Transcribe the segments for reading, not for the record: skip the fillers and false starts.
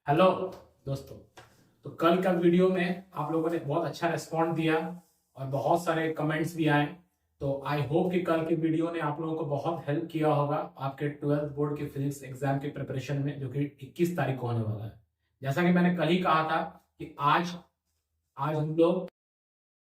Hello दोस्तों। तो कल का वीडियो में आप लोगों ने बहुत अच्छा रिस्पॉन्ड दिया और बहुत सारे कमेंट्स भी आए। तो आई होप कि कल के वीडियो ने आप लोगों को बहुत हेल्प किया होगा आपके 12th बोर्ड के फिजिक्स एग्जाम के प्रिपरेशन में, जो कि 21 तारीख को होने वाला है। जैसा कि मैंने कल ही कहा था कि आज आज हम लोग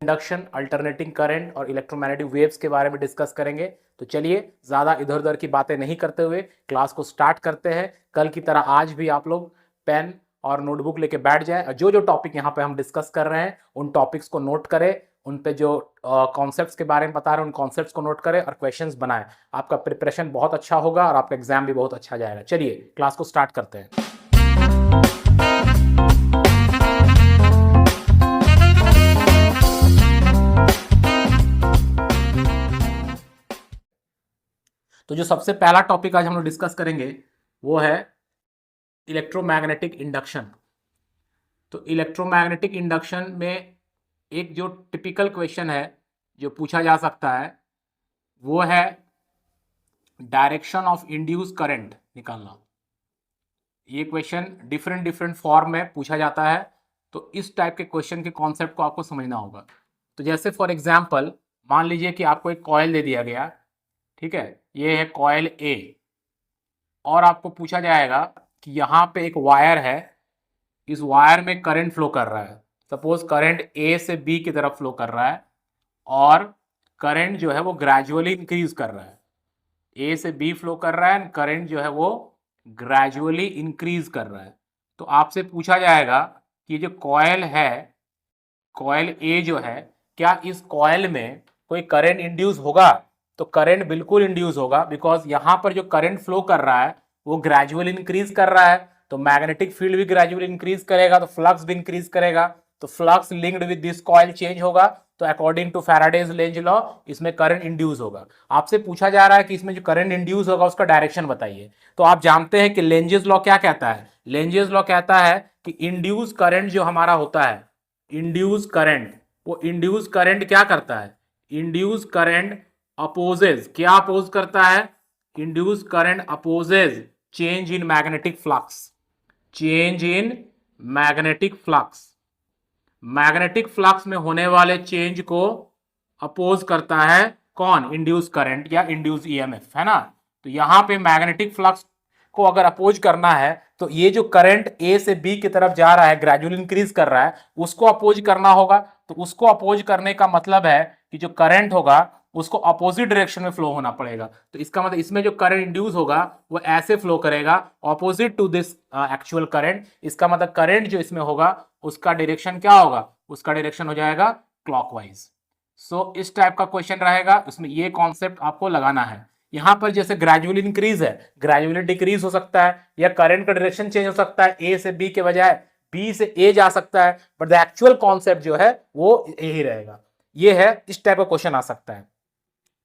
इंडक्शन, अल्टरनेटिंग करंट और इलेक्ट्रोमैग्नेटिक वेव्स के बारे में डिस्कस करेंगे। तो चलिए ज़्यादा इधर उधर की बातें नहीं करते हुए क्लास को स्टार्ट करते हैं। कल की तरह आज भी आप लोग पेन और नोटबुक लेके बैठ जाए और जो जो टॉपिक यहाँ पे हम डिस्कस कर रहे हैं उन टॉपिक्स को नोट करें, उन पे जो कॉन्सेप्ट्स के बारे में बता रहे हैं उन कॉन्सेप्ट्स को नोट करें और क्वेश्चंस बनाएं। आपका प्रिपरेशन बहुत अच्छा होगा और आपका एग्जाम भी बहुत अच्छा जाएगा। चलिए क्लास को स्टार्ट करते हैं। तो जो सबसे पहला टॉपिक आज हम लोग डिस्कस करेंगे वो है इलेक्ट्रोमैग्नेटिक इंडक्शन। तो इलेक्ट्रोमैग्नेटिक इंडक्शन में एक जो टिपिकल क्वेश्चन है जो पूछा जा सकता है वो है डायरेक्शन ऑफ इंड्यूस करंट निकालना। ये क्वेश्चन डिफरेंट डिफरेंट फॉर्म में पूछा जाता है, तो इस टाइप के क्वेश्चन के कॉन्सेप्ट को आपको समझना होगा। तो जैसे फॉर एग्जांपल मान लीजिए कि आपको एक कॉइल दे दिया गया, ठीक है, ये है कॉइल ए और आपको पूछा जाएगा कि यहाँ पे एक वायर है, इस वायर में करंट फ्लो कर रहा है। सपोज करंट ए से बी की तरफ फ्लो कर रहा है और करंट जो है वो ग्रेजुअली इंक्रीज कर रहा है। ए से बी फ्लो कर रहा है, करंट जो है वो ग्रेजुअली इंक्रीज कर रहा है। तो आपसे पूछा जाएगा कि जो कॉइल है, कॉइल ए जो है, क्या इस कॉइल में कोई करंट इंड्यूस होगा? तो करंट बिल्कुल इंड्यूस होगा, बिकॉज यहां पर जो करंट फ्लो कर रहा है वो ग्रेजुअली इंक्रीज कर रहा है। तो मैग्नेटिक फील्ड भी ग्रेजुअली इंक्रीज करेगा तो फ्लक्स भी इंक्रीज करेगा। तो flux linked with this coil change होगा। तो according to Faraday's Lenz law इसमें करंट इंड्यूस होगा। आपसे पूछा जा रहा है कि इसमें जो करंट इंड्यूस होगा उसका डायरेक्शन बताइए। तो आप जानते हैं कि लेंजेस लॉ क्या कहता है। लेंजेस लॉ कहता है कि इंड्यूस करंट जो हमारा होता है, इंड्यूस करंट, वो इंड्यूस करंट क्या करता है? इंड्यूस करंट अपोजेज, क्या अपोज करता है? Induce current opposes change in magnetic flux. Change in magnetic flux, magnetic flux में होने वाले चेंज को अपोज करता है कौन? इंड्यूस करंट या इंड्यूस ईएमएफ, है ना। तो यहां पे मैग्नेटिक फ्लक्स को अगर अपोज करना है तो ये जो करंट ए से बी की तरफ जा रहा है, ग्रेजुअली इंक्रीज कर रहा है, उसको अपोज करना होगा। तो उसको अपोज करने का मतलब है कि जो करंट होगा उसको अपोजिट डायरेक्शन में फ्लो होना पड़ेगा। तो इसका मतलब इसमें जो करंट इंड्यूस होगा वो ऐसे फ्लो करेगा, opposite to this actual current. इसका मतलब करंट जो इसमें होगा उसका डायरेक्शन क्या होगा? उसका डायरेक्शन हो जाएगा क्लॉकवाइज। सो इस टाइप का क्वेश्चन रहेगा, इसमें ये कॉन्सेप्ट आपको लगाना है। यहां पर जैसे ग्रेजुअली इंक्रीज है, ग्रेजुअली डिक्रीज हो सकता है, या करंट का डायरेक्शन चेंज हो सकता है, ए से बी के बजाय बी से ए जा सकता है, बट द एक्चुअल कॉन्सेप्ट जो है वो यही रहेगा। ये है, इस टाइप का क्वेश्चन आ सकता है।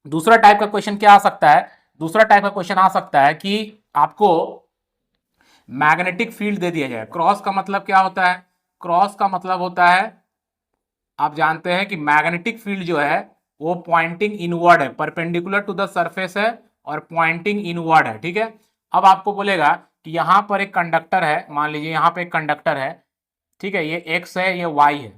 दूसरा टाइप का क्वेश्चन क्या आ सकता है? दूसरा टाइप का क्वेश्चन आ सकता है कि आपको मैग्नेटिक फील्ड दे दिया जाए। क्रॉस का मतलब क्या होता है? क्रॉस का मतलब होता है, आप जानते हैं कि मैग्नेटिक फील्ड जो है वो पॉइंटिंग इनवर्ड है, परपेंडिकुलर टू द सरफेस है और पॉइंटिंग इनवर्ड है, ठीक है। अब आपको बोलेगा कि यहां पर एक कंडक्टर है, मान लीजिए यहां पर एक कंडक्टर है, ठीक है, ये एक्स है, ये वाई है,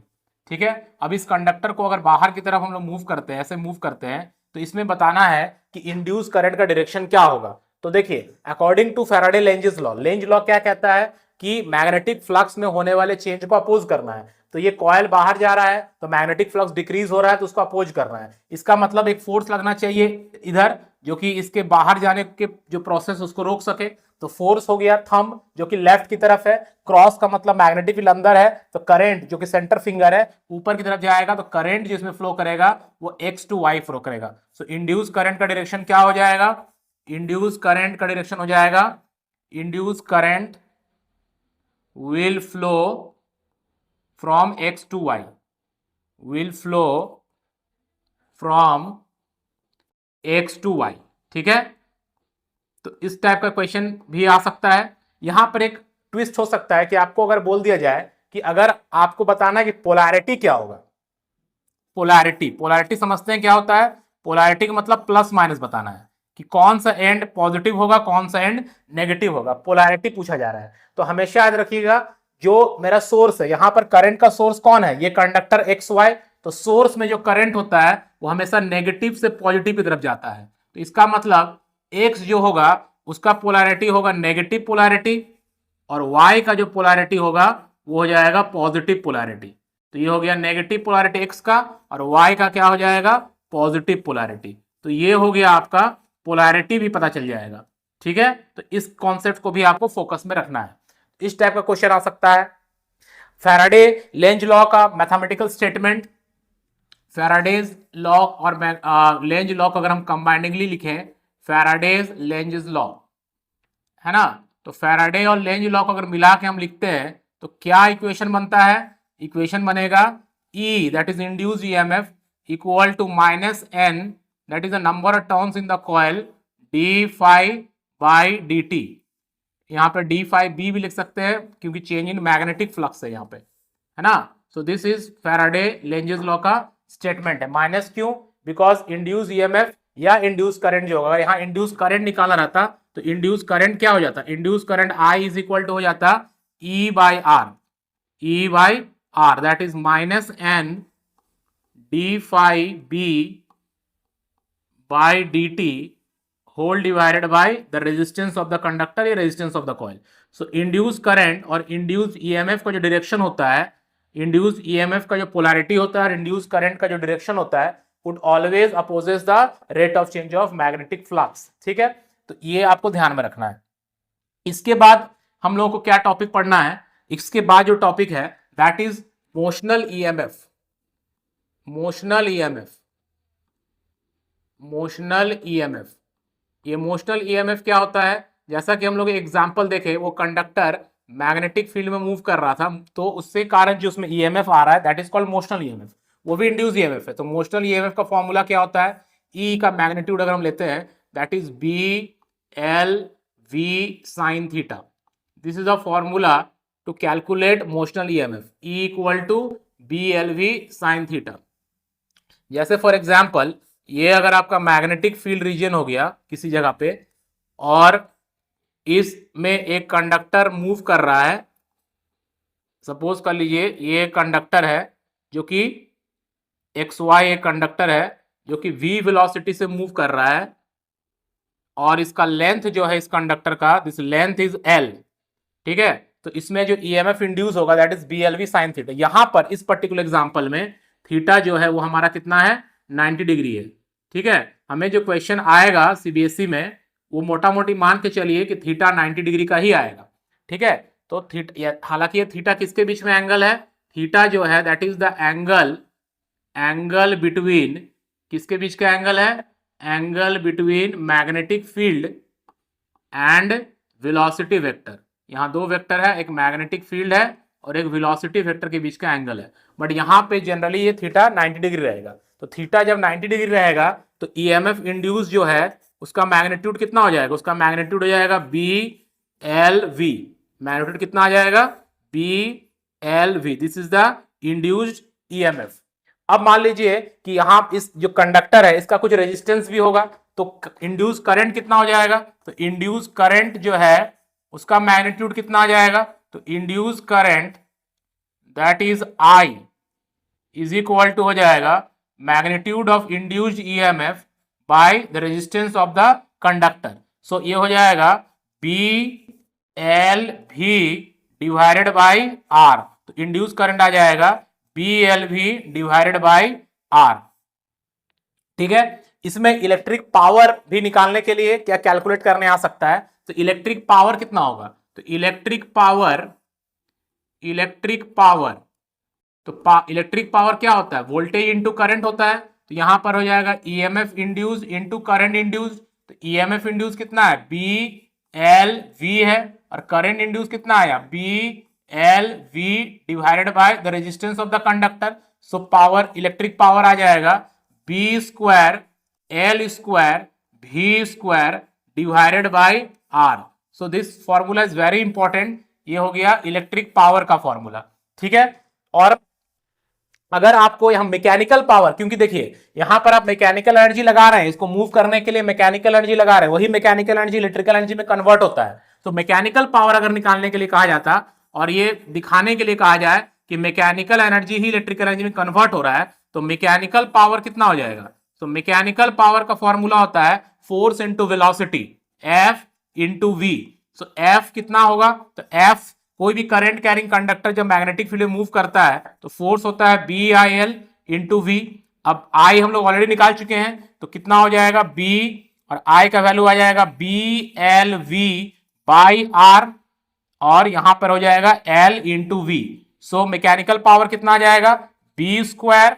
ठीक है। अब इस कंडक्टर को अगर बाहर की तरफ हम लोग मूव करते हैं, ऐसे मूव करते हैं, तो इसमें बताना है कि इंड्यूस करंट का डायरेक्शन क्या होगा। तो देखिए, according to Faraday Lenz's law, Lenz law क्या कहता है कि मैग्नेटिक फ्लक्स में होने वाले चेंज को अपोज करना है। तो ये कॉइल बाहर जा रहा है तो मैग्नेटिक फ्लक्स डिक्रीज हो रहा है, तो उसको अपोज करना है। इसका मतलब एक फोर्स लगना चाहिए इधर, जो कि इसके बाहर जाने के जो प्रोसेस उसको रोक सके। तो फोर्स हो गया थंब, जो कि लेफ्ट की तरफ है। क्रॉस का मतलब मैग्नेटिक फील्ड अंदर है, तो करंट जो कि सेंटर फिंगर है ऊपर की तरफ जाएगा, तो करंट जिसमें फ्लो करेगा वो एक्स टू वाई फ्लो करेगा। सो इंड्यूस करंट का डायरेक्शन क्या हो जाएगा? इंड्यूस करंट का डायरेक्शन हो जाएगा, induce current will flow from X to Y, will flow from X to Y, ठीक है। तो इस टाइप का क्वेश्चन भी आ सकता है। यहां पर एक ट्विस्ट हो सकता है कि आपको अगर बोल दिया जाए कि अगर आपको बताना है कि पोलैरिटी क्या होगा। पोलैरिटी, पोलैरिटी समझते हैं क्या होता है? पोलैरिटी का मतलब प्लस माइनस बताना है। कि कौन सा एंड पॉजिटिव होगा, कौन सा एंड नेगेटिव होगा, पोलैरिटी पूछा जा रहा है। तो हमेशा याद रखिएगा जो मेरा सोर्स है, यहां पर करंट का सोर्स कौन है, ये कंडक्टर एक्स वाई, तो सोर्स में जो करंट होता है वो हमेशा नेगेटिव से पॉजिटिव की तरफ जाता है। तो इसका मतलब एक्स जो होगा उसका पोलैरिटी होगा नेगेटिव पोलैरिटी, और वाई का जो पोलैरिटी होगा वो हो जाएगा पॉजिटिव पोलैरिटी। तो ये हो गया नेगेटिव पोलैरिटी एक्स का, और वाई का क्या हो जाएगा, पॉजिटिव पोलैरिटी। तो ये हो गया आपका, पोलैरिटी भी पता चल जाएगा। ठीक है, तो इस कॉन्सेप्ट को भी आपको फोकस में रखना है। इस टाइप का क्वेश्चन आ सकता है। फैराडे लेंज लॉ का मैथमेटिकल स्टेटमेंट, फैराडेज लॉ और लेंज लॉ को अगर हम कंबाइनिंगली लिखें, फैराडेज लेंज लॉ, है ना, तो फैराडे और लेंज लॉ को अगर मिला के हम लिखते हैं तो क्या इक्वेशन बनता है, इक्वेशन बनेगा E that is induced EMF equal to minus n that is the number of turns in the coil d phi by dt। यहाँ पे d phi b भी लिख सकते हैं क्योंकि चेंज इन मैग्नेटिक फ्लक्स है यहाँ पे, है ना। सो this is Faraday Lenz's law का स्टेटमेंट है। माइनस क्यों, बिकॉज इंड्यूस EMF या इंड्यूस करंट जो होगा, यहाँ इंड्यूस करंट निकाला रहता तो इंड्यूस करंट क्या हो जाता, induce current I is equal to हो जाता E by R that is minus n d phi b by dt whole divided by the resistance of the conductor या resistance of the coil. So induce current और induce EMF का जो direction होता है, induce EMF का जो polarity होता है और इंड्यूस करंट का जो डायरेक्शन होता है, would always opposes the rate of change of magnetic flux. ठीक है, तो ये आपको ध्यान में रखना है। इसके बाद हम लोगों को क्या टॉपिक पढ़ना है, इसके बाद जो टॉपिक है that is motional EMF। Motional EMF, motional EMF, ये मोशनल EMF क्या होता है, जैसा कि हम लोग एग्जांपल देखे, वो कंडक्टर मैग्नेटिक फील्ड में मूव कर रहा था तो उससे कारण जो उसमें EMF आ रहा है that is called motional EMF, वो भी इंड्यूस EMF है। तो मोशनल EMF का फॉर्मूला क्या होता है, E का मैग्नीट्यूड अगर हम लेते हैं that is BLV sin theta. This is a formula to calculate motional EMF, E equal to BLV sin theta. जैसे फॉर एग्जाम्पल ये अगर आपका मैग्नेटिक फील्ड रीजन हो गया किसी जगह पे और इसमें एक कंडक्टर मूव कर रहा है, सपोज कर लीजिए ये कंडक्टर है जो कि XY एक कंडक्टर है जो कि V वेलोसिटी से मूव कर रहा है, और इसका लेंथ जो है इस कंडक्टर का, दिस लेंथ इज L। ठीक है, तो इसमें जो EMF इंड्यूस होगा that is BLV sin theta. यहां पर इस पर्टिकुलर एग्जांपल में थीटा जो है वो हमारा कितना है, 90 डिग्री है। ठीक है, हमें जो क्वेश्चन आएगा CBSE में वो मोटा मोटी मान के चलिए कि थीटा 90 डिग्री का ही आएगा। ठीक है, तो थीटा, हालांकि ये थीटा किसके बीच में एंगल है, थीटा जो है that is the angle between, किसके बीच का एंगल है, angle between magnetic field and velocity vector. यहाँ दो वेक्टर है, एक मैग्नेटिक फील्ड है और एक वेलोसिटी वेक्टर के बीच का एंगल है, बट यहाँ पे जनरली ये थीटा 90 डिग्री रहेगा। तो थीटा जब 90 डिग्री रहेगा तो EMF इंड्यूस जो है उसका मैग्नीट्यूड कितना हो जाएगा, उसका मैग्नीट्यूड हो जाएगा BLV। मैग्नीट्यूड कितना आ जाएगा, BLV। This is the induced EMF। अब मान लीजिए कि यहाँ इस जो कंडक्टर है इसका कुछ रेजिस्टेंस भी होगा, तो इंड्यूस करंट कितना हो जाएगा, तो इंड्यूस करंट जो है उसका मैग्नीट्यूड कितना आ जाएगा, तो induce current that is I is equal to हो जाएगा magnitude of induced EMF by the resistance of the conductor. So ये हो जाएगा BLV डिवाइडेड बाय R। तो इंड्यूस करंट आ जाएगा BLV डिवाइडेड बाय R। ठीक है, इसमें इलेक्ट्रिक पावर भी निकालने के लिए क्या कैलकुलेट करने आ सकता है, तो इलेक्ट्रिक पावर कितना होगा, तो इलेक्ट्रिक पावर इलेक्ट्रिक पावर क्या होता है, वोल्टेज इंटू करंट होता है। तो यहां पर हो जाएगा EMF induce into current induce. तो EMF इंड्यूस कितना है, BLV है, और करंट इंड्यूस कितना आया, BLV divided by the resistance of the conductor. So power, electric power आ जाएगा B² L² V² divided by R। So this formula is very important. ये हो गया इलेक्ट्रिक पावर का फॉर्मूला। ठीक है, और अगर आपको हम मैकेनिकल पावर, क्योंकि देखिए यहां पर आप मैकेनिकल एनर्जी लगा रहे हैं, इसको मूव करने के लिए मैकेनिकल एनर्जी लगा रहे हैं, वही मैकेनिकल एनर्जी इलेक्ट्रिकल एनर्जी में कन्वर्ट होता है। तो मैकेनिकल पावर अगर निकालने के लिए कहा जाता और ये दिखाने के लिए कहा जाए कि मैकेनिकल एनर्जी ही इलेक्ट्रिकल एनर्जी में कन्वर्ट हो रहा है, तो मैकेनिकल पावर कितना हो जाएगा? तो मैकेनिकल पावर का फॉर्मूला होता है force into velocity, F into V. So F कितना होगा? तो एफ, कोई भी करंट कैरिंग कंडक्टर जब मैग्नेटिक फील्ड में मूव करता है तो फोर्स होता है B I L into V. अब आई हम लोग ऑलरेडी निकाल चुके हैं, तो कितना हो जाएगा? बी, और आई का वैल्यू आ जाएगा B L V by R, और यहां पर हो जाएगा L into V. So mechanical power कितना आ जाएगा? B square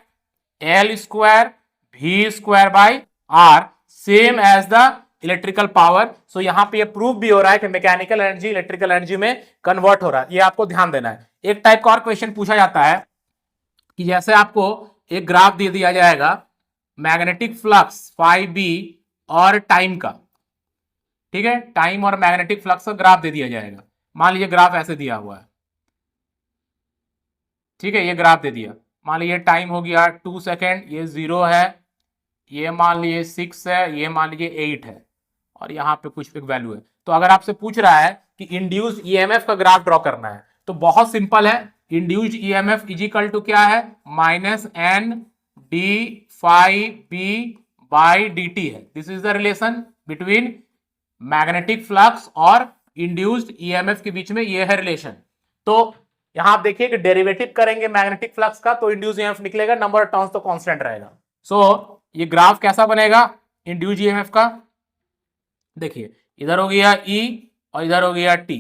L square V square by R, same as the electrical power. So यहां पे ये प्रूव भी हो रहा है कि मैकेनिकल एनर्जी इलेक्ट्रिकल एनर्जी में कन्वर्ट हो रहा है। ये आपको ध्यान देना है। एक टाइप का और क्वेश्चन पूछा जाता है कि जैसे आपको एक ग्राफ दे दिया जाएगा मैग्नेटिक फ्लक्स फाई बी और टाइम का, ठीक है, टाइम और मैग्नेटिक फ्लक्स का ग्राफ दे दिया जाएगा। मान लीजिए ग्राफ ऐसे दिया हुआ है, ठीक है, ये ग्राफ दे दिया। मान लीजिए टाइम हो गया 2 सेकेंड, ये 0 है, ये मान लीजिए 6 है, ये मान लीजिए 8 है, और यहाँ पे कुछ एक वैल्यू है। तो अगर आपसे पूछ रहा है कि इंड्यूस्ड ईएमएफ का ग्राफ ड्रॉ करना है, तो बहुत सिंपल है। Induced EMF is equal to क्या है? Minus N D phi B by D T है। This is the relation between magnetic flux और इंड्यूस्ड ईएमएफ के बीच में ये है रिलेशन। तो यहां आप देखिए कि डेरिवेटिव करेंगे मैग्नेटिक फ्लक्स का तो इंड्यूस्ड ईएमएफ निकलेगा, नंबर ऑफ टर्न्स तो कांस्टेंट रहेगा। सो ये ग्राफ कैसा बनेगा इंड्यूस्ड ईएमएफ का? देखिए इधर हो गया E और इधर हो गया T।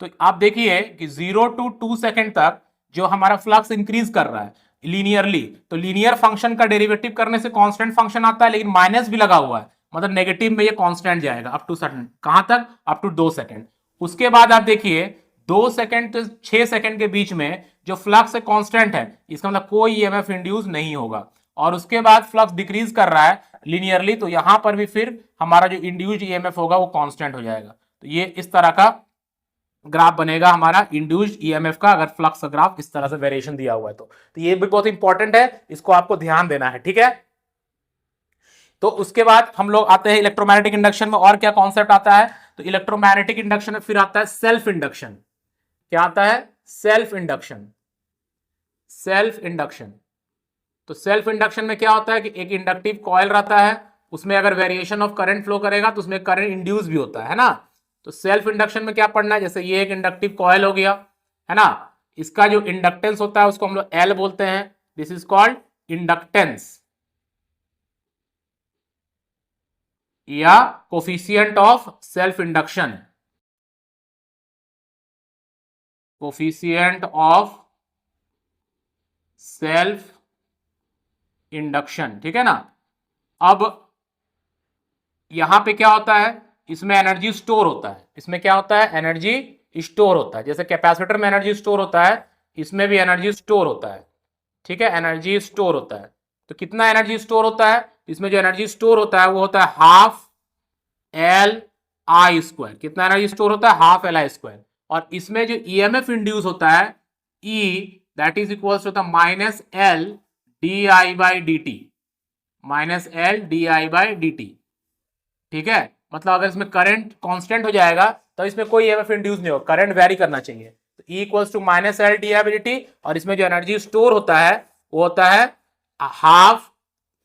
तो आप देखिए कि 0 to 2 सेकेंड तक जो हमारा फ्लक्स इंक्रीज कर रहा है लीनियरली, तो लीनियर फंक्शन का डेरिवेटिव करने से कांस्टेंट फंक्शन आता है, लेकिन माइनस भी लगा हुआ है, मतलब नेगेटिव में ये कांस्टेंट जाएगा अप टू सर्टेन, कहां तक? Up to 2 second. उसके बाद आप देखिए 2 सेकेंड तो 6 सेकेंड के बीच में जो फ्लक्स है कांस्टेंट है, इसका मतलब कोई ईएमएफ इंड्यूस नहीं होगा। और उसके बाद फ्लक्स डिक्रीज कर रहा है लीनियरली, तो यहां पर भी फिर हमारा जो इंड्यूस्ड ईएमएफ होगा वो कांस्टेंट हो जाएगा। तो ये इस तरह का ग्राफ बनेगा हमारा इंड्यूस्ड ईएमएफ का, अगर फ्लक्स का ग्राफ इस तरह से वेरिएशन दिया हुआ है तो ये भी बहुत इंपॉर्टेंट है, इसको आपको ध्यान देना है, ठीक है। तो उसके बाद हम लोग आते हैं इलेक्ट्रोमैग्नेटिक इंडक्शन में। और क्या कॉन्सेप्ट आता है? तो इलेक्ट्रोमैग्नेटिक इंडक्शन में फिर आता है सेल्फ इंडक्शन। क्या आता है? Self induction. सेल्फ इंडक्शन, तो सेल्फ इंडक्शन में क्या होता है कि एक इंडक्टिव कॉइल रहता है, उसमें अगर वेरिएशन ऑफ करंट फ्लो करेगा तो उसमें करंट इंड्यूस भी होता है ना। तो सेल्फ इंडक्शन में क्या पढ़ना है? जैसे ये एक इंडक्टिव कॉइल हो गया, है ना, इसका जो इंडक्टेंस होता है उसको हम लोग एल बोलते हैं, दिस इज कॉल्ड इंडक्टेंस या coefficient of self induction, coefficient of self induction, ठीक है ना। अब यहां पे क्या होता है? इसमें एनर्जी स्टोर होता है। इसमें क्या होता है? एनर्जी स्टोर होता है। जैसे कैपेसिटर में एनर्जी स्टोर होता है, इसमें भी एनर्जी स्टोर होता है, ठीक है, एनर्जी स्टोर होता है। तो कितना एनर्जी स्टोर होता है? इसमें जो एनर्जी स्टोर होता है वो होता है हाफ एल आई स्क्वायर। कितना एनर्जी स्टोर होता है? Half L I square. और इसमें जो ईएमएफ इंड्यूस होता है E, that is equals to the minus L D I by D T, minus L D I by D T, ठीक है। मतलब अगर इसमें करंट कांस्टेंट हो जाएगा तो इसमें कोई ईएमएफ इंड्यूस नहीं होगा, करंट वेरी करना चाहिए। तो E equals to minus L D I by D T, और इसमें जो एनर्जी स्टोर होता है वो होता है हाफ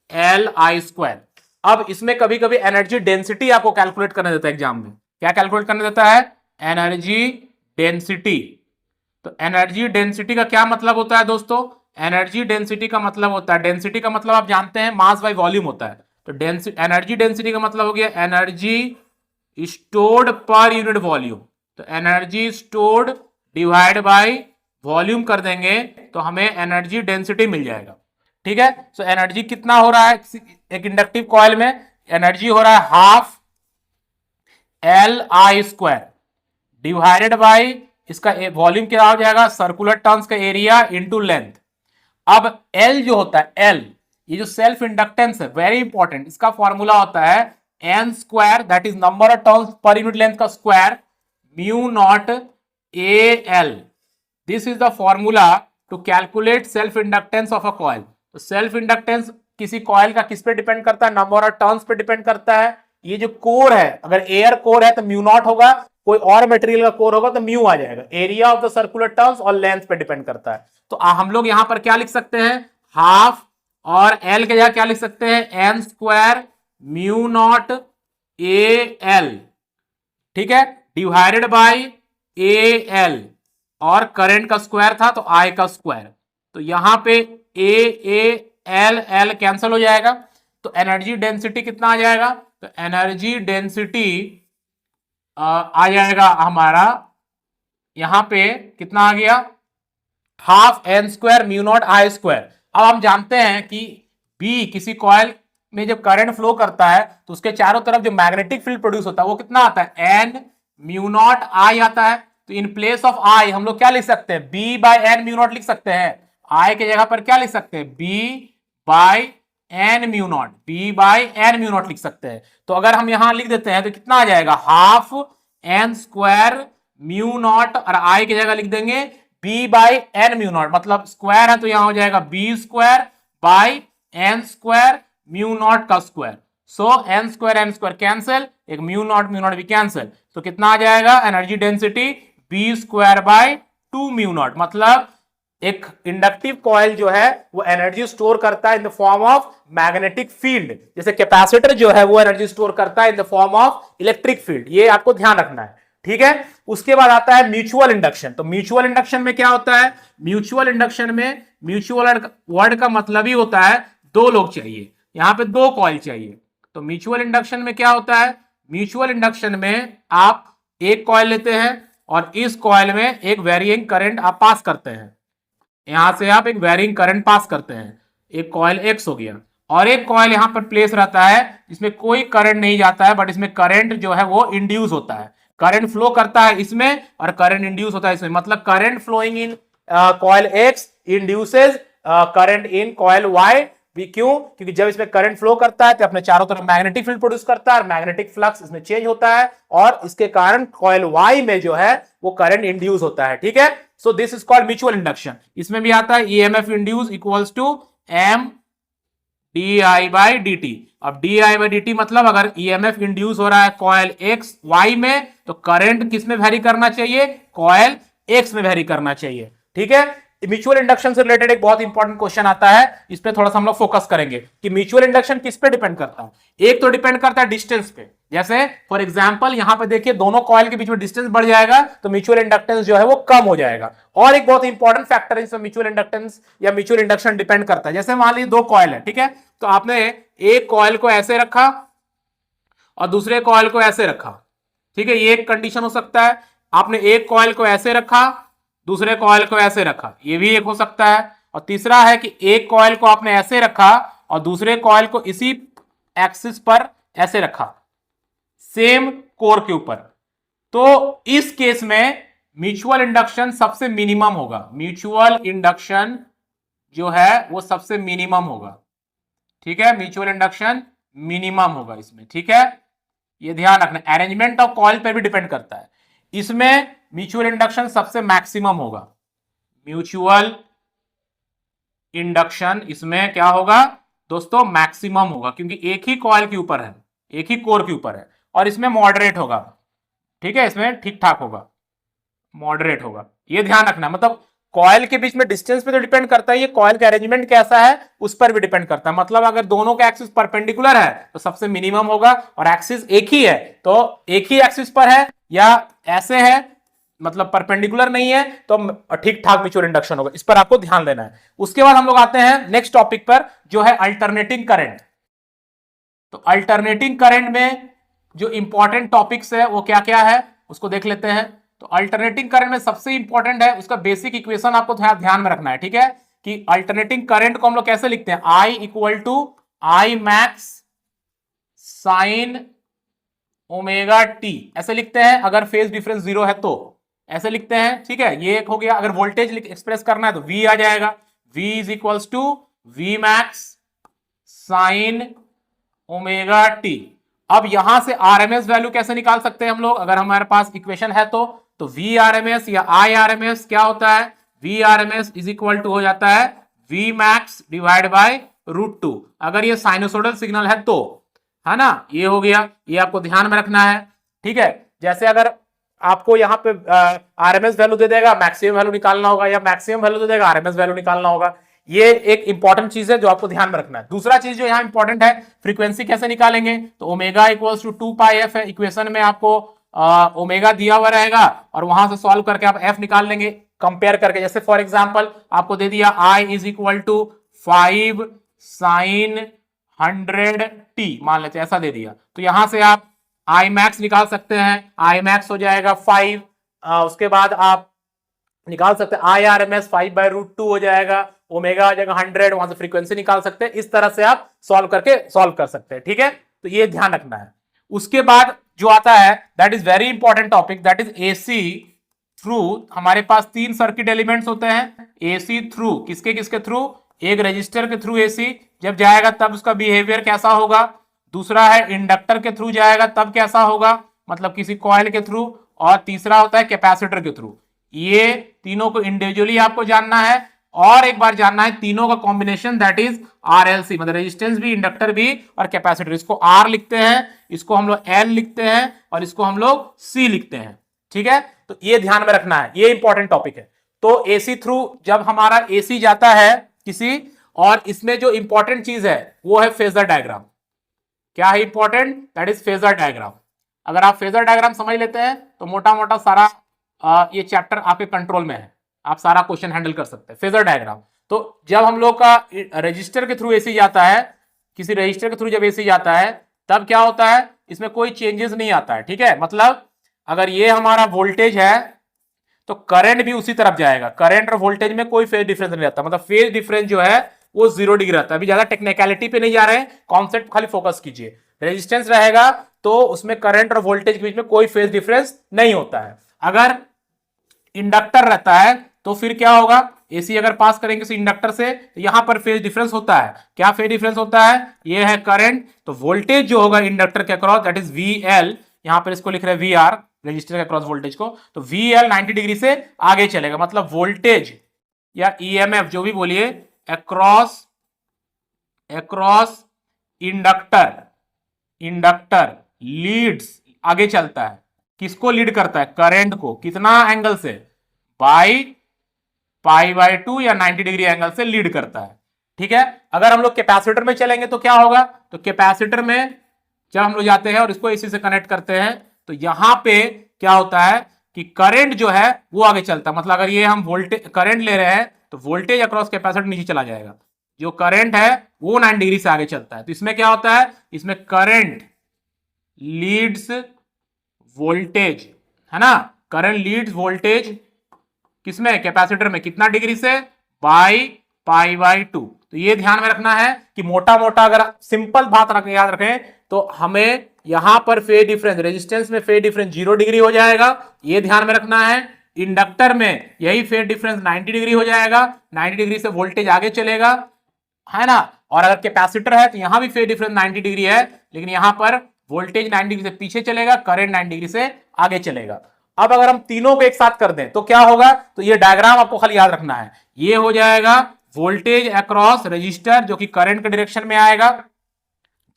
एल आई स्क्वायर। अब इसमें कभी कभी एनर्जी डेंसिटी आपको कैलकुलेट करने देता है एग्जाम में। क्या कैलकुलेट करने देता है? Energy density. तो एनर्जी डेंसिटी का क्या मतलब होता है दोस्तों? एनर्जी डेंसिटी का मतलब होता है, डेंसिटी का मतलब आप जानते हैं मास बाय वॉल्यूम होता है। तो एनर्जी डेंसिटी का मतलब हो गया energy stored per unit volume. तो energy stored divide by volume कर देंगे तो हमें एनर्जी डेंसिटी मिल जाएगा, ठीक है। सो एनर्जी कितना हो रहा है एक इंडक्टिव कॉइल में? एनर्जी हो रहा है half L I square divided by इसका वॉल्यूम क्या हो जाएगा? सर्कुलर टर्न्स का एरिया इंटू लेंथ। अब L जो होता है, L ये जो सेल्फ इंडक्टेंस है, वेरी इंपॉर्टेंट, इसका फॉर्मूला होता है N square, that is number of turns per unit length का square, mu not A L. This is the formula to calculate self inductance of a coil. तो self inductance किसी coil का किस पे depend करता है, नंबर ऑफ टर्न्स पे depend करता है। ये जो कोर है, अगर एयर कोर है तो म्यू नॉट होगा, कोई और मटेरियल का कोर होगा तो म्यू आ जाएगा। Area of the circular turns और लेंथ पे डिपेंड करता है। तो हम लोग यहां पर क्या लिख सकते हैं, हाफ, और एल के जगह क्या लिख सकते हैं, N square mu not A L, ठीक है, डिवाइडेड बाई ए एल, और करंट का स्क्वायर था तो आई का स्क्वायर। तो यहां पे ए एल एल कैंसिल हो जाएगा, तो एनर्जी डेंसिटी कितना आ जाएगा, तो एनर्जी डेंसिटी आ जाएगा हमारा यहां पे कितना आ गया, half N square mu not I square. अब हम जानते हैं कि बी किसी कॉइल में जब करंट फ्लो करता है तो उसके चारों तरफ जो मैग्नेटिक फील्ड प्रोड्यूस होता है वो कितना आता है, एन म्यू नॉट आई आता है। तो इन प्लेस ऑफ आई हम लोग क्या लिख सकते हैं, B by N mu not लिख सकते हैं। आई के जगह पर क्या लिख सकते हैं, B by N mu not, B by N mu not लिख सकते हैं। तो अगर हम यहां लिख देते हैं तो कितना आ जाएगा, half N square mu not, और आई की जगह लिख देंगे B by N mu not, मतलब स्क्वायर है तो यहां हो जाएगा B square by N square mu not का square. So N square cancel, एक म्यू नॉट भी कैंसिल, तो कितना आ जाएगा, energy density B square by 2 mu not. मतलब एक इंडक्टिव कॉइल जो है वो एनर्जी स्टोर करता है in the form of magnetic field, जैसे कैपेसिटर जो है वो एनर्जी स्टोर करता है in the form of electric field. ये आपको ध्यान रखना है, ठीक है। उसके बाद आता है म्यूचुअल इंडक्शन। तो म्यूचुअल इंडक्शन में क्या होता है, म्यूचुअल इंडक्शन में म्यूचुअल वर्ड का मतलब ही होता है दो लोग चाहिए, यहां पे दो कॉइल चाहिए। तो म्यूचुअल इंडक्शन में क्या होता है, म्यूचुअल इंडक्शन में आप एक कॉइल लेते हैं और इस कॉइल में एक वेरिएंग करंट आप पास करते हैं, यहां से आप एक वेरिंग करंट पास करते हैं, एक कॉइल एक्स हो गया, और एक कॉइल यहां पर प्लेस रहता है जिसमें कोई करंट नहीं जाता है, बट इसमें करंट जो है वो इंड्यूस होता है, करंट फ्लो करता है इसमें और करंट इंड्यूस होता है इसमें। मतलब current flowing in coil X induces current in coil Y. भी क्यों, क्योंकि जब इसमें करंट फ्लो करता है तो अपने चारों तरफ मैग्नेटिक फील्ड प्रोड्यूस करता है और मैग्नेटिक फ्लक्स इसमें चेंज होता है, और इसके कारण कॉइल वाई में जो है वो करंट इंड्यूस होता है, ठीक है। So this is called mutual induction. इसमें भी आता है EMF induce equals to M D I by D T. अब D I by D T मतलब अगर ईएमएफ इंड्यूस हो रहा है कॉइल एक्स वाई में तो करंट किस में वेरी करना चाहिए, कॉइल एक्स में वेरी करना चाहिए, ठीक है। म्यूचुअल इंडक्शन से रिलेटेड एक बहुत इंपॉर्टेंट क्वेश्चन आता है, इस पे थोड़ा सा हम लोग फोकस करेंगे कि म्यूचुअल इंडक्शन किस पे डिपेंड करता है। एक तो डिपेंड करता है डिस्टेंस पे, जैसे फॉर एग्जांपल यहां पे देखिए दोनों कॉइल के बीच में डिस्टेंस बढ़ जाएगा तो म्यूचुअल इंडक्टेंस जो है वो कम हो जाएगा। और एक बहुत इंपॉर्टेंट फैक्टर है इसमें म्यूचुअल इंडक्टेंस या म्यूचुअल इंडक्शन डिपेंड करता है। जैसे मान लीजिए दो कॉइल है, ठीक है, तो आपने एक कॉइल को ऐसे रखा और दूसरे कॉइल को ऐसे रखा, ठीक है, ये एक कंडीशन हो सकता है। आपने एक कॉइल को ऐसे रखा, दूसरे कॉइल को ऐसे रखा, ये भी एक हो सकता है। और तीसरा है कि एक कॉइल को आपने ऐसे रखा और दूसरे कॉइल को इसी एक्सिस पर ऐसे रखा, सेम कोर के ऊपर। तो इस केस में म्यूचुअल इंडक्शन सबसे मिनिमम होगा, म्यूचुअल इंडक्शन जो है वो सबसे मिनिमम होगा, ठीक है, म्यूचुअल इंडक्शन मिनिमम होगा इसमें, ठीक है। ये ध्यान रखना, अरेंजमेंट ऑफ कॉइल पर भी डिपेंड करता है। इसमें म्यूचुअल इंडक्शन सबसे मैक्सिमम होगा, म्यूचुअल इंडक्शन इसमें क्या होगा दोस्तों, मैक्सिमम होगा, क्योंकि एक ही कॉइल के ऊपर है, एक ही कोर के ऊपर है, और इसमें मॉडरेट होगा, ठीक है, इसमें ठीक ठाक होगा, मॉडरेट होगा। ये ध्यान रखना, मतलब कॉइल के बीच में डिस्टेंस पे तो डिपेंड करता है, ये कॉइल का अरेंजमेंट कैसा है उस पर भी डिपेंड करता है। मतलब अगर दोनों का एक्सिस परपेंडिकुलर है तो सबसे मिनिमम होगा, और एक्सिस एक ही है तो एक ही एक्सिस पर है या ऐसे है मतलब परपेंडिकुलर नहीं है तो ठीक ठाक म्यूचुअल इंडक्शन होगा। इस पर आपको ध्यान देना है। उसके बाद हम लोग आते हैं नेक्स्ट टॉपिक पर जो है अल्टरनेटिंग करंट। तो अल्टरनेटिंग करंट में जो इंपॉर्टेंट टॉपिक्स है वो क्या क्या है उसको देख लेते हैं। तो अल्टरनेटिंग करंट में सबसे इंपॉर्टेंट है उसका बेसिक इक्वेशन, आपको ध्यान में रखना है, ठीक है, कि अल्टरनेटिंग करंट को हम लोग कैसे लिखते हैं, I equal to I max sine omega T, ऐसे लिखते हैं। अगर फेज डिफरेंस 0 है तो ऐसे लिखते हैं, ठीक है, ये एक हो गया। अगर वोल्टेज एक्सप्रेस करना है तो V आ जाएगा, V is equals to V max sine omega T. अब यहां से आरएमएस वैल्यू कैसे निकाल सकते हैं हम लोग, अगर हमारे पास इक्वेशन है तो V आरएमएस या I आरएमएस क्या होता है, V R M S is equal to हो जाता है वी मैक्स डिवाइड बाय √2, अगर ये साइनोसोडल सिग्नल है तो, है ना। ये हो गया, ये आपको ध्यान में रखना है, ठीक है। जैसे अगर आपको यहाँ पे आरएमएस वैल्यू दे देगा, मैक्सिमम वैल्यू निकालना होगा, या मैक्सिमम वैल्यू दे देगा, आरएमएस वैल्यू निकालना होगा। ये एक इंपॉर्टेंट चीज है जो आपको ध्यान में रखना है। दूसरा चीज जो यहाँ इंपॉर्टेंट है, फ्रीक्वेंसी कैसे निकालेंगे, तो ओमेगा इक्वल्स टू 2πf है, इक्वेशन में आपको ओमेगा दिया हुआ रहेगा और वहां से सॉल्व करके आप एफ निकाल लेंगे कंपेयर करके। जैसे फॉर एग्जांपल आपको दे दिया I is equal to 5 sin 100t, मान लेते हैं ऐसा दे दिया, तो यहां से आप आई मैक्स निकाल सकते हैं, आई मैक्स हो जाएगा 5, उसके बाद आप निकाल सकते हैं आई आर एम एस 5/√2 हो जाएगा, ओमेगा आ जाएगा 100, वहां से फ्रीक्वेंसी निकाल सकते हैं। इस तरह से आप सॉल्व कर सकते हैं, ठीक है। तो ये ध्यान रखना है। उसके बाद जो आता है that is very important topic, that is AC through. हमारे पास 3 सर्किट एलिमेंट्स होते हैं एसी थ्रू, किसके किसके थ्रू, एक रजिस्टर के थ्रू एसी जब जाएगा तब उसका बिहेवियर कैसा होगा, दूसरा है इंडक्टर के थ्रू जाएगा तब कैसा होगा, मतलब किसी कॉइल के थ्रू, और तीसरा होता है कैपेसिटर के थ्रू। ये तीनों को इंडिविजुअली आपको जानना है और एक बार जानना है तीनों का कॉम्बिनेशन, दैट इज आरएलसी, मतलब रेजिस्टेंस भी, इंडक्टर भी और कैपेसिटर। इसको आर लिखते हैं, इसको हम लोग एल लिखते हैं और इसको हम लोग सी लिखते हैं, ठीक है। तो ये ध्यान में रखना है, ये इंपॉर्टेंट टॉपिक है। तो एसी थ्रू जब हमारा एसी जाता है किसी, और इसमें जो इंपॉर्टेंट चीज है वो है फेजर डायग्राम। क्या है important, that is phasor diagram. अगर आप फेजर डायग्राम समझ लेते हैं तो मोटा मोटा सारा ये चैप्टर आपके कंट्रोल में है, आप सारा क्वेश्चन हैंडल कर सकते हैं। फेजर डायग्राम, तो जब हम लोग का रजिस्टर के थ्रू एसी जाता है, किसी रजिस्टर के थ्रू जब एसी जाता है तब क्या होता है, इसमें कोई चेंजेस नहीं आता है, ठीक है। मतलब अगर ये हमारा वोल्टेज है तो करंट भी उसी तरफ जाएगा, करंट और वोल्टेज में कोई फेज डिफरेंस नहीं रहता, मतलब फेज डिफरेंस जो है वो 0 डिग्री रहता है। अभी ज्यादा टेक्निकलिटी पे नहीं जा रहे हैं, कॉन्सेप्ट खाली फोकस कीजिए। रेजिस्टेंस रहेगा तो उसमें करंट और वोल्टेज के बीच में कोई फेज डिफरेंस नहीं होता है। अगर इंडक्टर रहता है तो फिर क्या होगा, एसी अगर पास करेंगे इस इंडक्टर से तो यहां पर फेज डिफरेंस होता है। क्या फेज डिफरेंस होता है, ये है करंट, तो वोल्टेज जो होगा इंडक्टर के अक्रॉस दैट इज वीएल, यहां पर इसको लिख रहे हैं वीआर, रजिस्टर के अक्रॉस वोल्टेज को, तो वीएल 90 डिग्री से आगे चलेगा, मतलब वोल्टेज या ईएमएफ जो भी बोलिए अक्रॉस इंडक्टर लीड्स, आगे चलता है। किसको लीड करता है, करंट को, कितना एंगल से, बाई π/2 या 90 डिग्री एंगल से लीड करता है, ठीक है। अगर हम लोग कैपेसिटर में चलेंगे तो क्या होगा, तो कैपेसिटर में जब हम लोग जाते हैं और इसको एसी से कनेक्ट करते हैं तो यहां पे क्या होता है कि करंट जो है वो आगे चलता है। मतलब अगर ये हम वोल्टेज करंट ले रहे हैं तो वोल्टेज अक्रॉस कैपेसिटर नीचे चला जाएगा, जो करंट है वो 90 डिग्री से आगे चलता है। तो इसमें क्या होता है, इसमें करंट लीड्स वोल्टेज, है ना, करंट लीड्स वोल्टेज किसमें, कैपेसिटर में, कितना डिग्री से, बाई π/2। तो ये ध्यान में रखना है कि मोटा मोटा अगर सिंपल बात याद रखें तो हमें यहां पर फेज डिफरेंस, रेजिस्टेंस में फेज डिफरेंस 0 डिग्री हो जाएगा, ये ध्यान में रखना है। इंडक्टर में यही फेज डिफरेंस 90 डिग्री हो जाएगा, 90 डिग्री से वोल्टेज आगे चलेगा, है ना। और अगर कैपेसिटर है तो यहां भी फेज डिफरेंस 90 डिग्री है, लेकिन यहां पर वोल्टेज 90 डिग्री से पीछे चलेगा, करंट 90 डिग्री से आगे चलेगा। अब अगर हम तीनों को एक साथ कर दें तो क्या होगा, तो ये डायग्राम आपको खाली याद रखना है। ये हो जाएगा वोल्टेज अक्रॉस रजिस्टर जो कि करंट के डायरेक्शन में आएगा,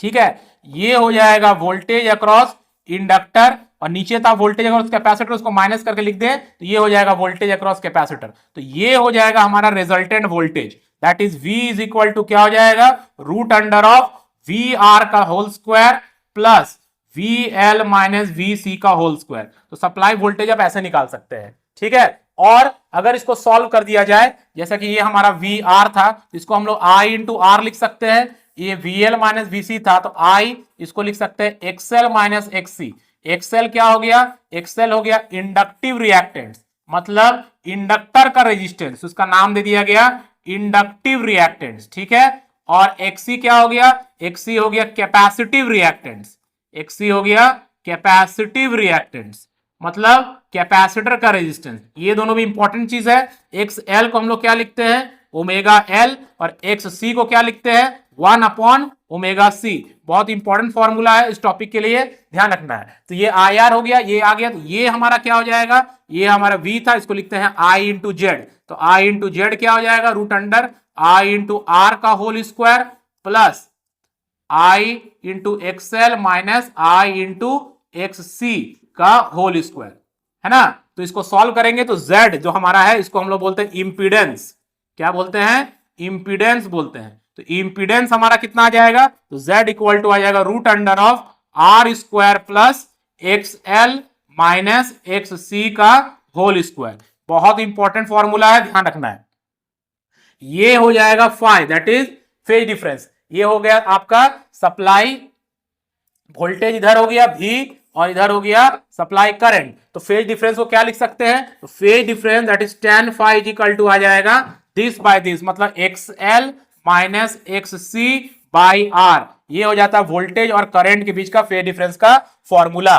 ठीक है। ये हो जाएगा वोल्टेज अक्रॉस इंडक्टर, और नीचे था वोल्टेज अक्रॉस कैपेसिटर, उसको माइनस करके लिख दें तो ये हो जाएगा वोल्टेज अक्रॉस कैपेसिटर। तो ये हो जाएगा हमारा resultant voltage, that is V is equal to क्या हो जाएगा, √अंडर VR का होल स्क्वायर प्लस VL माइनस VC का होल स्क्वायर। तो सप्लाई वोल्टेज आप ऐसे निकाल सकते हैं, ठीक है। और अगर इसको सॉल्व कर दिया जाए, जैसा कि ये हमारा VR था, इसको हम लोग I इंटू R लिख सकते हैं, ये VL माइनस VC था तो I इसको लिख सकते हैं XL माइनस XC। XL क्या हो गया, XL हो गया इंडक्टिव रिएक्टेंस, मतलब इंडक्टर का रेजिस्टेंस, उसका नाम दे दिया गया इंडक्टिव रिएक्टेंस, ठीक है। और XC क्या हो गया, XC हो गया कैपेसिटिव रिएक्टेंस, XC हो गया कैपेसिटिव रिएक्टेंस, मतलब कैपेसिटर का रेजिस्टेंस। ये दोनों भी इंपॉर्टेंट चीज है। XL को हम लोग क्या लिखते हैं, ओमेगा L, और XC को क्या लिखते हैं, 1/ओमेगा C। बहुत इंपॉर्टेंट फॉर्मूला है इस टॉपिक के लिए, ध्यान रखना है। तो ये आई आर हो गया, ये आ गया, तो ये हमारा क्या हो जाएगा, ये हमारा v था, इसको लिखते हैं आई इंटू जेड। तो आई इंटू जेड क्या हो जाएगा, root under I into R का whole square plus I into XL minus I into X C का होल स्क्वायर, है ना। तो इसको सॉल्व करेंगे तो z जो हमारा है इसको हम लोग बोलते हैं इंपीडेंस। क्या बोलते हैं, इंपीडेंस बोलते हैं। तो इंपीडेंस हमारा कितना आ जाएगा, तो z इक्वल टू आ जाएगा root under of R square plus X L minus X C का होल स्क्वायर। बहुत इंपॉर्टेंट फॉर्मूला है, ध्यान रखना है। ये हो जाएगा phi, that is phase difference. ये हो गया आपका सप्लाई वोल्टेज, इधर हो गया V और इधर हो गया सप्लाई करंट। तो फेज डिफरेंस को क्या लिख सकते हैं, तो phase difference that is tan phi equal to आ जाएगा दिस बाय दिस, मतलब XL minus XC by R। ये हो जाता है वोल्टेज और करंट के बीच का फेज डिफरेंस का फॉर्मूला।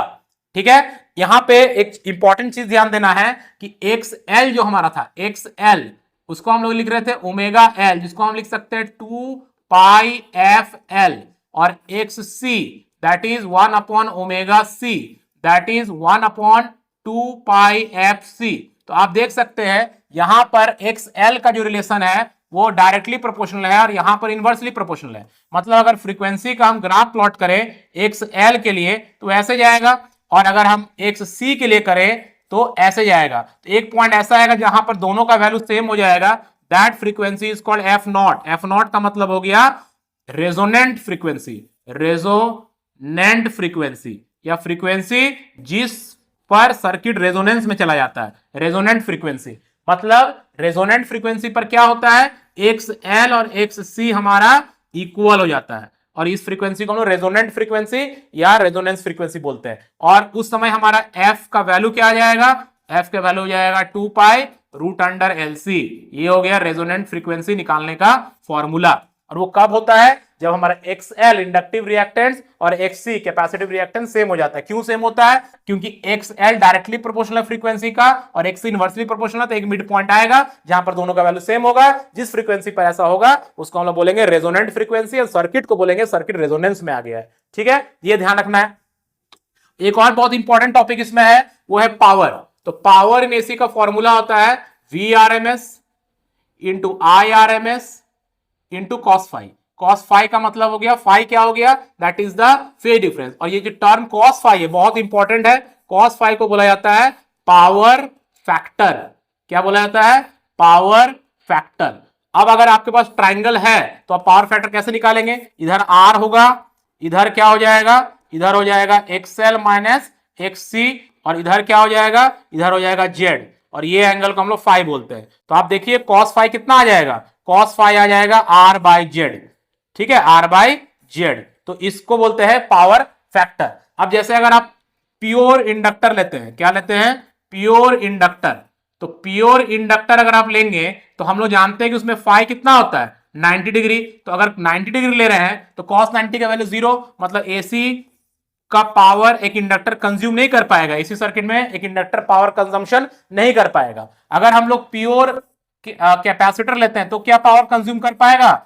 ठीक है, यहां पे एक इंपॉर्टेंट चीज ध्यान देना है कि XL जो हमारा था, XL उसको हम लोग लिख रहे थे ओमेगा L, जिसको हम लिख सकते हैं 2 पाई FL, और XC that is 1 upon omega c, that is 1 upon 2 pi fc। तो आप देख सकते हैं यहां पर XL का जो रिलेशन है वो डायरेक्टली प्रोपोर्शनल है और यहां पर इनवर्सली प्रोपोर्शनल है। मतलब अगर फ्रीक्वेंसी का हम ग्राफ प्लॉट करें XL के लिए तो ऐसे जाएगा, और अगर हम XC के लिए करें तो ऐसे जाएगा। तो एक पॉइंट ऐसा आएगा जहां पर दोनों का वैल्यू सेम हो जाएगा, that frequency is called F not. F not का मतलब हो गया रेजोनेंट फ्रीक्वेंसी, रेजोनेंट फ्रीक्वेंसी या फ्रीक्वेंसी जिस पर सर्किट रेजोनेंस में चला जाता है, रेजोनेंट फ्रीक्वेंसी। मतलब रेजोनेंट फ्रीक्वेंसी पर क्या होता है, XL और XC हमारा इक्वल हो जाता है, और इस फ्रीक्वेंसी को हम लोग रेजोनेंट फ्रीक्वेंसी या रेजोनेंस फ्रीक्वेंसी बोलते हैं। और उस समय हमारा f का वैल्यू क्या आ जाएगा, f का वैल्यू हो जाएगा 2 पाई रूट अंडर LC। ये हो गया रेजोनेंट फ्रीक्वेंसी निकालने का फॉर्मूला। और वो कब होता है, जब हमारा XL इंडक्टिव रिएक्टेंस और XC कैपेसिटिव रिएक्टेंस सेम हो जाता है। क्यों सेम होता है, क्योंकि XL डायरेक्टली प्रोपोर्शनल फ्रीक्वेंसी का और XC इनवर्सली प्रोपोर्शनल, तो एक मिड पॉइंट आएगा जहां पर दोनों का वैल्यू सेम होगा। जिस फ्रीक्वेंसी पर ऐसा होगा उसको हम लोग बोलेंगे रेजोनेंट फ्रीक्वेंसी, और सर्किट को बोलेंगे सर्किट रेजोनेंस में आ गया है। ठीक है, ये ध्यान रखना है। एक और बहुत इंपॉर्टेंट टॉपिक इसमें है, वो है पावर। तो पावर इन AC का फॉर्मूला होता है VRMS into IRMS into cos phi. Cos phi का मतलब हो गया, फाई क्या हो गया, that is the phase difference. और ये जो टर्म कॉस फाई है बहुत इंपॉर्टेंट है। कॉस फाई को बोला जाता है पावर फैक्टर। क्या बोला जाता है, पावर फैक्टर। अब अगर आपके पास ट्राइंगल है तो आप पावर फैक्टर कैसे निकालेंगे, इधर R होगा, इधर क्या हो जाएगा, इधर हो जाएगा XL माइनस XC, और इधर क्या हो जाएगा, इधर हो जाएगा Z, और ये एंगल को हम लोग फाई बोलते हैं। तो आप देखिए कॉस फाई कितना आ जाएगा, कॉस फाई आ जाएगा R बाई जेड। ठीक है, R बाई जेड। तो इसको बोलते हैं पावर फैक्टर। अब जैसे अगर आप प्योर इंडक्टर लेते हैं, क्या लेते हैं, प्योर इंडक्टर। तो प्योर इंडक्टर अगर आप लेंगे तो हम लोग जानते हैं कि उसमें फाई कितना होता है, 90 डिग्री। तो अगर 90 डिग्री ले रहे हैं तो कॉस 90 का वैल्यू 0, मतलब AC का पावर एक इंडक्टर कंज्यूम नहीं कर पाएगा। इसी सर्किट में एक इंडक्टर पावर कंजम्पशन नहीं कर पाएगा। अगर हम लोग प्योर कैपेसिटर लेते हैं तो क्या पावर कंज्यूम कर पाएगा,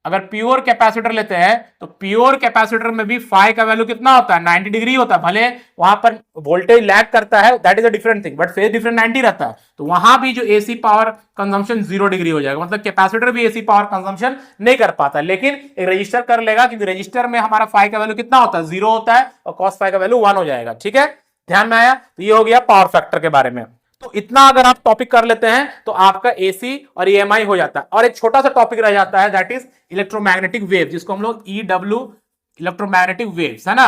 अगर प्योर कैपेसिटर लेते हैं तो प्योर कैपेसिटर में भी फाई का वैल्यू कितना होता है, 90 डिग्री होता है। भले वहां पर वोल्टेज लैग करता है, that is a different thing, but phase difference 90 रहता है। तो वहां भी जो AC पावर कंजम्पशन 0 डिग्री हो जाएगा, मतलब कैपेसिटर भी AC पावर कंजम्पशन नहीं कर पाता, लेकिन एक रजिस्टर कर लेगा, क्योंकि रजिस्टर में हमारा फाई का वैल्यू कितना होता है, 0 होता है, और कॉस फाई का वैल्यू 1 हो जाएगा। ठीक है, ध्यान में आया। तो ये हो गया पावर फैक्टर के बारे में। तो इतना अगर आप टॉपिक कर लेते हैं तो आपका AC और EMI हो जाता है। और एक छोटा सा टॉपिक रह जाता है, दैट इज इलेक्ट्रोमैग्नेटिक वेव, जिसको हम लोग EW इलेक्ट्रोमैग्नेटिक वेव्स, है ना।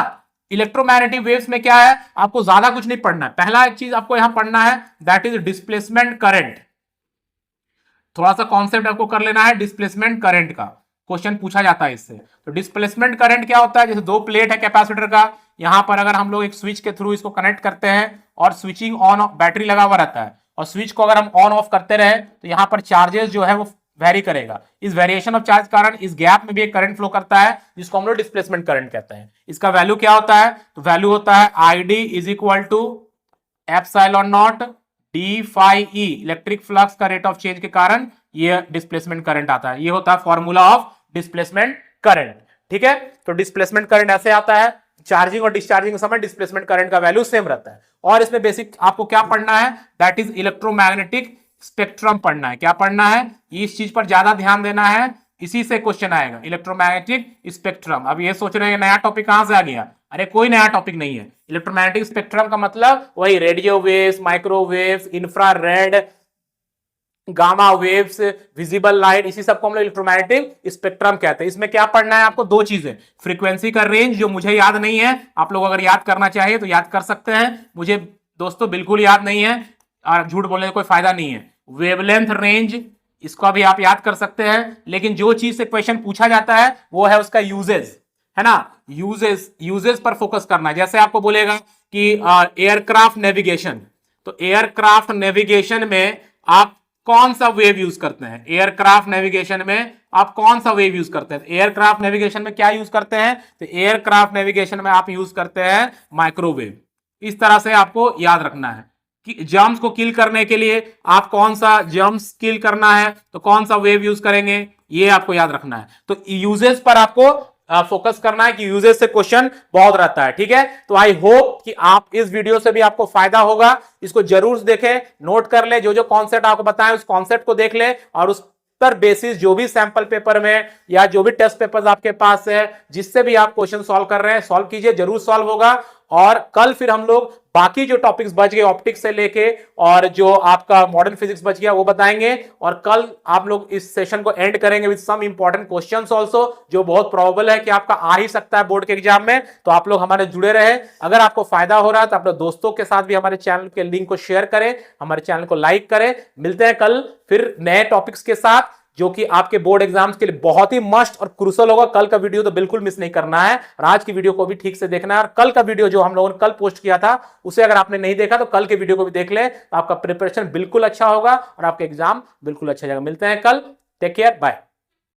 इलेक्ट्रोमैग्नेटिक वेव्स में क्या है, आपको ज्यादा कुछ नहीं पढ़ना है। पहला एक चीज आपको यहां पढ़ना है, दैट इज डिस्प्लेसमेंट करंट। थोड़ा सा कॉन्सेप्ट आपको कर लेना है, डिस्प्लेसमेंट करंट का क्वेश्चन पूछा जाता है इससे। तो डिस्प्लेसमेंट करंट क्या होता है, जैसे दो प्लेट है कैपेसिटर का, यहां पर अगर हम लोग एक स्विच के थ्रू इसको कनेक्ट करते हैं और स्विचिंग ऑन ऑफ, बैटरी लगा हुआ रहता है, और स्विच को अगर हम ऑन ऑफ करते रहे तो यहां पर चार्जेस जो है वो वेरी करेगा। इस वेरिएशन ऑफ चार्ज कारण इस गैप में भी एक करंट फ्लो करता है, जिसको हम लोग डिस्प्लेसमेंट करंट कहते हैं। इसका वैल्यू क्या होता है, तो वैल्यू होता है ID is equal to epsilon not D phi E, electric flux का रेट ऑफ चेंज के कारण ये डिस्प्लेसमेंट करंट आता है। ये होता है फॉर्मूला ऑफ डिस्प्लेसमेंट करंट। ठीक है। तो डिस्प्लेसमेंट करंट ऐसे आता है, चार्जिंग और डिस्चार्जिंग के समय डिस्प्लेसमेंट करंट का वैल्यू सेम रहता है। और इसमें बेसिक आपको क्या पढ़ना है, दैट इज इलेक्ट्रोमैग्नेटिक स्पेक्ट्रम पढ़ना है। क्या पढ़ना है, इस चीज पर ज्यादा ध्यान देना है, इसी से क्वेश्चन आएगा, इलेक्ट्रोमैग्नेटिक स्पेक्ट्रम। अब ये सोच रहे हैं नया टॉपिक कहां से आ गया, अरे कोई नया टॉपिक नहीं है। इलेक्ट्रोमैग्नेटिक स्पेक्ट्रम का मतलब वही radio waves, microwaves, infrared, gamma waves, visible light, इसी सबको हम लोग इलेक्ट्रोमैग्नेटिक स्पेक्ट्रम कहते हैं। इसमें क्या पढ़ना है आपको, दो चीजें, फ्रीक्वेंसी का रेंज जो मुझे याद नहीं है, आप लोग अगर याद करना चाहिए तो याद कर सकते हैं, मुझे दोस्तों बिल्कुल याद नहीं है और झूठ बोलने का कोई फायदा नहीं है। वेवलेंथ रेंज, इसको भी आप याद कर सकते हैं, लेकिन जो चीज से क्वेश्चन पूछा जाता है वो है उसका यूजेस, है ना। यूजेस पर फोकस करना है। जैसे आपको बोलेगा कि एयरक्राफ्ट नेविगेशन, तो एयरक्राफ्ट नेविगेशन में आप कौन सा वेव यूज करते हैं, एयरक्राफ्ट नेविगेशन में आप कौन सा वेव यूज करते हैं, एयरक्राफ्ट नेविगेशन में क्या यूज करते हैं, तो एयरक्राफ्ट नेविगेशन में आप यूज करते हैं माइक्रोवेव। इस तरह से आपको याद रखना है कि जर्म्स को किल करने के लिए आप कौन सा जर्म्स किल करना है तो कौन सा वेव यूज करेंगे, ये आपको याद रखना है। तो यूजेस पर आपको फोकस करना है कि यूजेस से क्वेश्चन बहुत रहता है, ठीक है। तो आई होप कि आप इस वीडियो से भी आपको फायदा होगा, इसको जरूर देखें, नोट कर ले, जो जो कॉन्सेप्ट आपको बताएं उस कॉन्सेप्ट को देख ले, और उस पर बेसिस जो भी सैंपल पेपर में या जो भी टेस्ट पेपर्स आपके पास है जिससे भी आप क्वेश्चन सॉल्व कर रहे हैं, सॉल्व कीजिए, जरूर सॉल्व होगा। और कल फिर हम लोग बाकी जो टॉपिक्स बच गए ऑप्टिक्स से लेके और जो आपका मॉडर्न फिजिक्स बच गया वो बताएंगे, और कल आप लोग इस सेशन को एंड करेंगे with some important questions also, जो बहुत प्रोबेबल है कि आपका आ ही सकता है बोर्ड के एग्जाम में। तो आप लोग हमारे जुड़े रहे। अगर आपको फायदा हो रहा है तो अपने दोस्तों के साथ भी हमारे चैनल के लिंक को शेयर करें, हमारे चैनल को लाइक करें। मिलते हैं कल फिर नए टॉपिक्स के साथ जो कि आपके बोर्ड एग्जाम्स के लिए बहुत ही मस्ट और क्रूशल होगा। कल का वीडियो तो बिल्कुल मिस नहीं करना है, और आज की वीडियो को भी ठीक से देखना है। और कल का वीडियो जो हम लोगों ने कल पोस्ट किया था उसे अगर आपने नहीं देखा तो कल के वीडियो को भी देख ले, तो आपका प्रिपरेशन बिल्कुल अच्छा होगा और आपका एग्जाम बिल्कुल अच्छा जाएगा। मिलते हैं कल, टेक केयर, बाय।